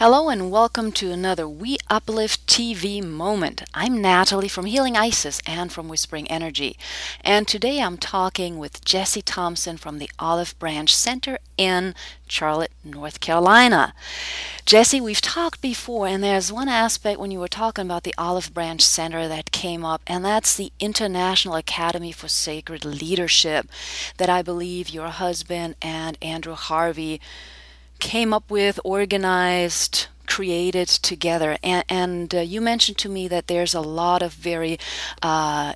Hello and welcome to another We Uplift TV moment. I'm Natalie from Healing Isis and from Whispering Energy. And today I'm talking with Jessie Thompson from the Olive Branch Center in Charlotte, North Carolina. Jessie, we've talked before, and there's one aspect when you were talking about the Olive Branch Center that came up, and that's the International Academy for Sacred Leadership that I believe your husband and Andrew Harvey came up with, organized, created together. And you mentioned to me that there's a lot of very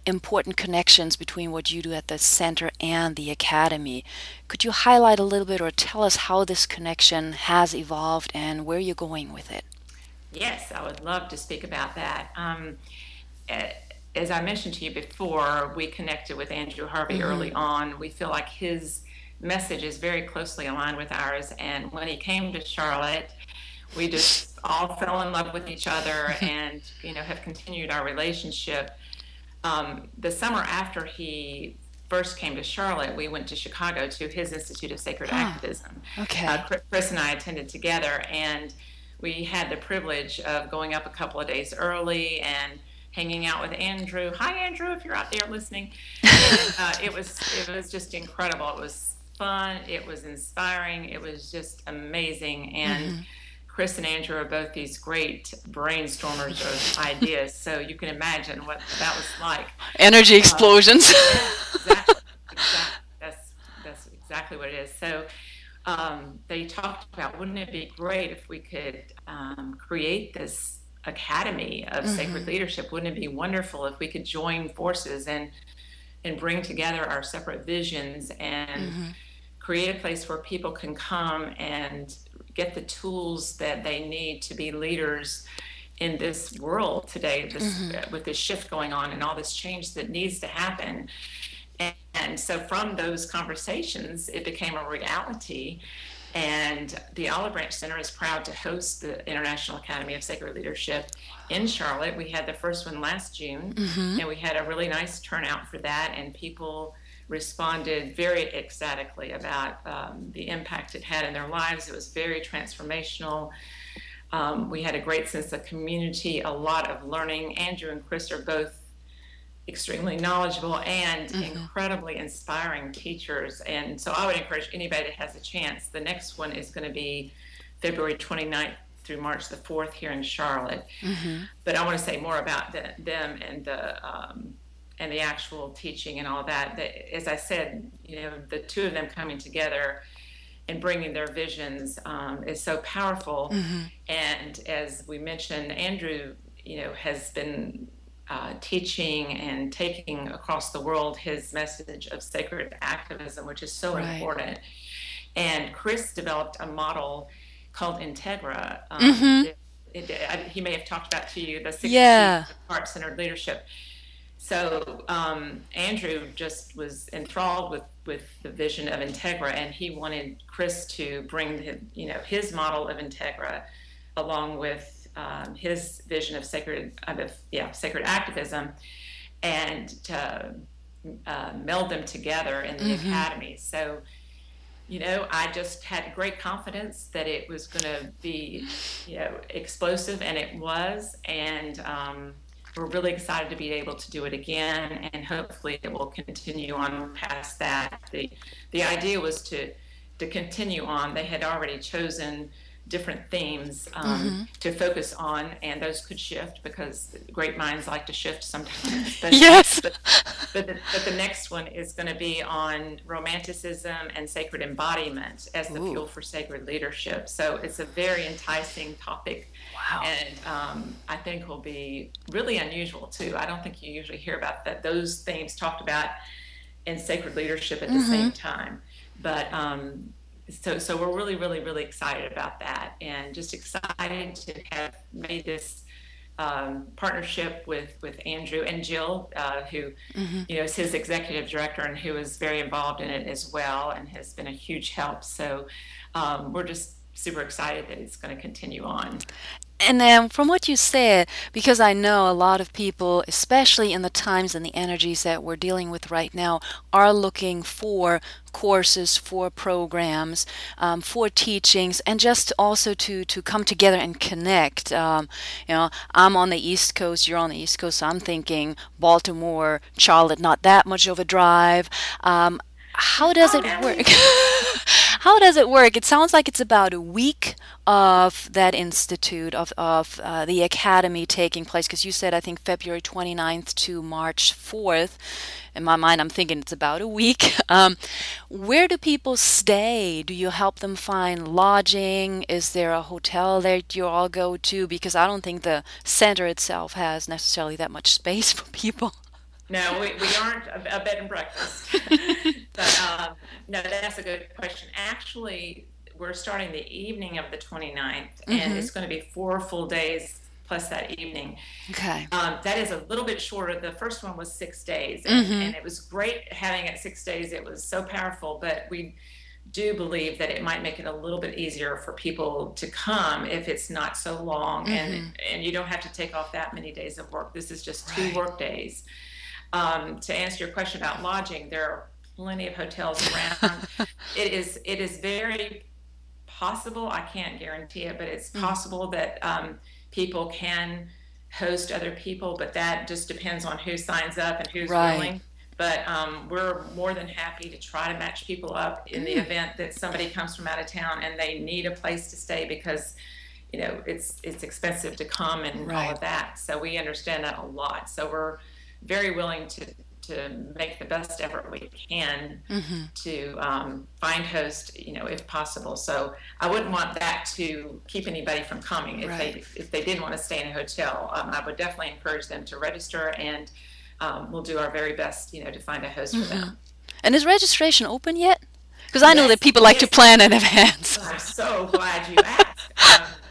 important connections between what you do at the center and the academy. Could you highlight a little bit or tell us how this connection has evolved and where you're going with it? Yes, I would love to speak about that. As I mentioned to you before, we connected with Andrew Harvey early on. We feel like his message is very closely aligned with ours. And when he came to Charlotte, we just all fell in love with each other and, have continued our relationship. The summer after he first came to Charlotte, we went to Chicago to his Institute of Sacred Activism. Okay. Chris and I attended together, and we had the privilege of going up a couple of days early and hanging out with Andrew. Hi, Andrew, if you're out there listening. And, it was just incredible. It was fun. It was inspiring. It was just amazing. And Chris and Andrew are both these great brainstormers of ideas. So you can imagine what that was like. Energy explosions. Exactly. That's exactly what it is. So they talked about, wouldn't it be great if we could create this academy of sacred leadership? Wouldn't it be wonderful if we could join forces and bring together our separate visions and create a place where people can come and get the tools that they need to be leaders in this world today, with this shift going on and all this change that needs to happen. And so from those conversations, it became a reality. And the Olive Branch Center is proud to host the International Academy of Sacred Leadership in Charlotte. We had the first one last June, and we had a really nice turnout for that, and people responded very ecstatically about the impact it had in their lives. It was very transformational. We had a great sense of community, a lot of learning. Andrew and Chris are both extremely knowledgeable and incredibly inspiring teachers. And so I would encourage anybody that has a chance. The next one is going to be February 29th through March the 4th here in Charlotte. But I want to say more about them and the actual teaching and all that. As I said, the two of them coming together and bringing their visions is so powerful. And as we mentioned, Andrew, has been teaching and taking across the world his message of sacred activism, which is so important. And Chris developed a model called Integra. He may have talked about to you the 6 C's of heart-centered leadership. So Andrew just was enthralled with the vision of Integra, and he wanted Chris to bring his model of Integra along with his vision of sacred activism, and to meld them together in the academy. So, I just had great confidence that it was going to be, explosive, and it was. And we're really excited to be able to do it again, and hopefully it will continue on past that. The idea was to continue on. They had already chosen different themes to focus on, and those could shift because great minds like to shift sometimes. But, but the next one is going to be on romanticism and sacred embodiment as the fuel for sacred leadership. So it's a very enticing topic. And I think will be really unusual too. I don't think you usually hear about those themes talked about in sacred leadership at the same time. But So we're really, really, really excited about that, and just excited to have made this partnership with Andrew and Jill, who is his executive director and who is very involved in it as well and has been a huge help. So we're just super excited that it's going to continue on. And from what you said, because I know a lot of people, especially in the times and the energies that we're dealing with right now, are looking for courses, for programs, for teachings, and just also to come together and connect. I'm on the East Coast, you're on the East Coast, so I'm thinking Baltimore, Charlotte, not that much of a drive. How does Oh, it no, work? How does it work? It sounds like it's about a week of that institute, of the academy taking place, because you said, I think, February 29th to March 4th. In my mind, I'm thinking it's about a week. Where do people stay? Do you help them find lodging? Is there a hotel that you all go to? Because I don't think the center itself has necessarily that much space for people. no, we aren't a bed and breakfast. But no, that's a good question. Actually, we're starting the evening of the 29th, and Mm-hmm. it's going to be 4 full days plus that evening. Okay. That is a little bit shorter. The first one was 6 days, Mm-hmm. and it was great having it 6 days. It was so powerful, but we do believe that it might make it a little bit easier for people to come if it's not so long, Mm-hmm. and you don't have to take off that many days of work. This is just two Right. work days. To answer your question about lodging, there are plenty of hotels around. It is very possible. I can't guarantee it, but it's Mm. possible that people can host other people, but that just depends on who signs up and who's Right. willing. But we're more than happy to try to match people up in the Mm. event that somebody comes from out of town and they need a place to stay because it's expensive to come and all Right. of that. So we understand that a lot. So we're very willing to make the best effort we can Mm-hmm. to find host, if possible. So I wouldn't want that to keep anybody from coming Right. if they didn't want to stay in a hotel. I would definitely encourage them to register, and we'll do our very best, to find a host for Mm-hmm. them. And is registration open yet? Because I know that Yes, people it like to is. plan in advance. I'm so glad you asked.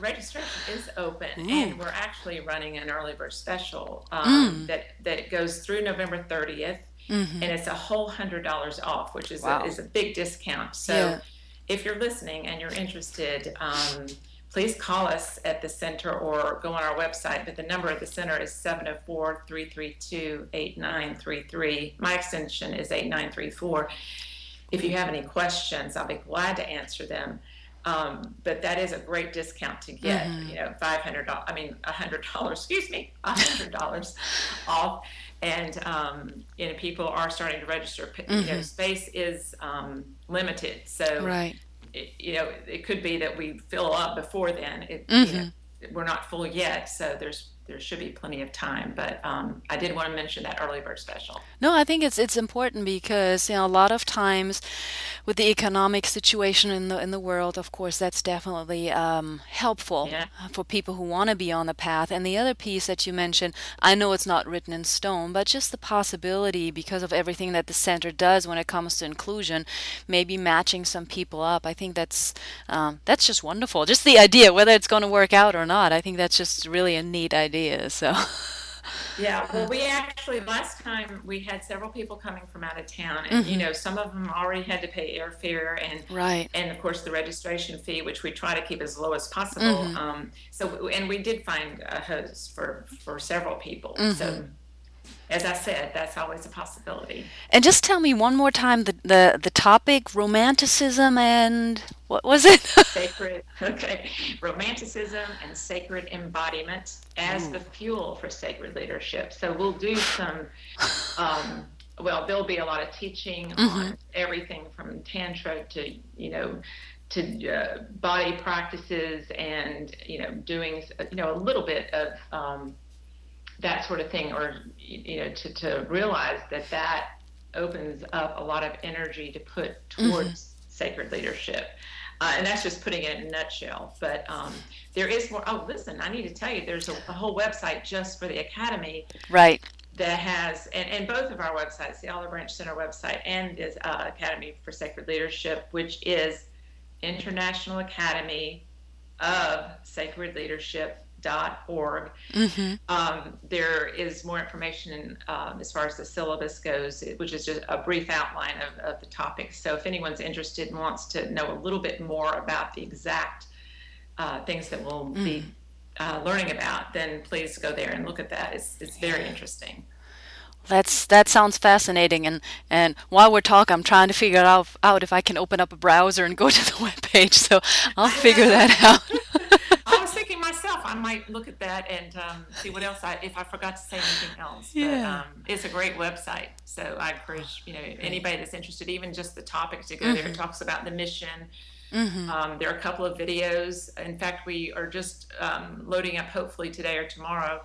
Registration is open, Ooh. and we're actually running an early bird special Mm. that goes through November 30th, Mm-hmm. and it's a whole $100 off, which is Wow. is a big discount. Yeah. So, if you're listening and you're interested, please call us at the center or go on our website. But the number at the center is 704-332-8933. My extension is 8934. If you have any questions, I'll be glad to answer them. But that is a great discount to get, Mm-hmm. $500, $100, excuse me, $100 off. And, people are starting to register. Mm-hmm. Space is limited. So, Right. it could be that we fill up before then. Mm-hmm. We're not full yet. So there should be plenty of time. But I did want to mention that early bird special. No, I think it's important because a lot of times with the economic situation in the world, of course, that's definitely helpful Yeah. for people who want to be on the path. And the other piece that you mentioned, I know it's not written in stone, but just the possibility because of everything that the center does when it comes to inclusion, maybe matching some people up. I think that's just wonderful. Just the idea, whether it's going to work out or not. I think that's just really a neat idea. So. Yeah, well, we actually last time we had several people coming from out of town, and Mm-hmm. some of them already had to pay airfare Right. and of course the registration fee, which we try to keep as low as possible. Mm-hmm. And we did find a host for several people. Mm-hmm. So as I said, that's always a possibility. And just tell me one more time the topic, romanticism and what was it? Sacred, okay, romanticism and sacred embodiment as the fuel for sacred leadership. So we'll do some. There'll be a lot of teaching on everything from tantra to body practices and doing a little bit of that sort of thing, or to realize that opens up a lot of energy to put towards sacred leadership. And that's just putting it in a nutshell. But there is more. Oh, listen, I need to tell you, there's a whole website just for the Academy Right. that has, and both of our websites, the Olive Branch Center website and the Academy for Sacred Leadership, which is International Academy of Sacred Leadership.org. Mm-hmm. There is more information as far as the syllabus goes, which is just a brief outline of the topics. So if anyone's interested and wants to know a little bit more about the exact things that we'll be learning about, then please go there and look at that. It's very interesting. That sounds fascinating, and while we're talking, I'm trying to figure out if I can open up a browser and go to the web page. So I'll I figure know. that out. I was thinking myself, I might look at that and see what else if I forgot to say anything else. But Yeah. it's a great website, so I encourage Great. anybody that's interested, even just the topic, to go there. It Mhm. talks about the mission. Mhm. There are a couple of videos. In fact, we are just loading up, hopefully today or tomorrow,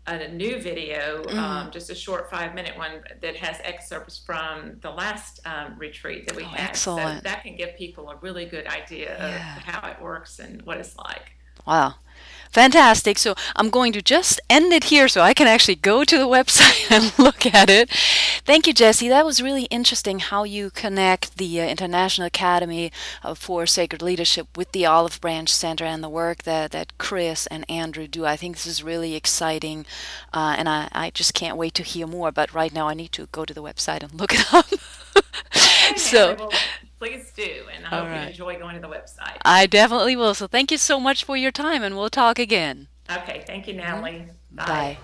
a new video, Mhm. just a short 5-minute one that has excerpts from the last retreat that we Oh, had. So excellent. that can give people a really good idea of Yeah. how it works and what it's like. Wow. Fantastic. So I'm going to just end it here so I can actually go to the website and look at it. Thank you, Jesse. That was really interesting how you connect the International Academy for Sacred Leadership with the Olive Branch Center and the work that Chris and Andrew do. I think this is really exciting, and I just can't wait to hear more. But right now I need to go to the website and look it up. Okay, Natalie, So, well, please do. And I all hope you right. enjoy going to the website. I definitely will. So thank you so much for your time, and we'll talk again. Okay, thank you, Mhm. Natalie. Bye. Bye.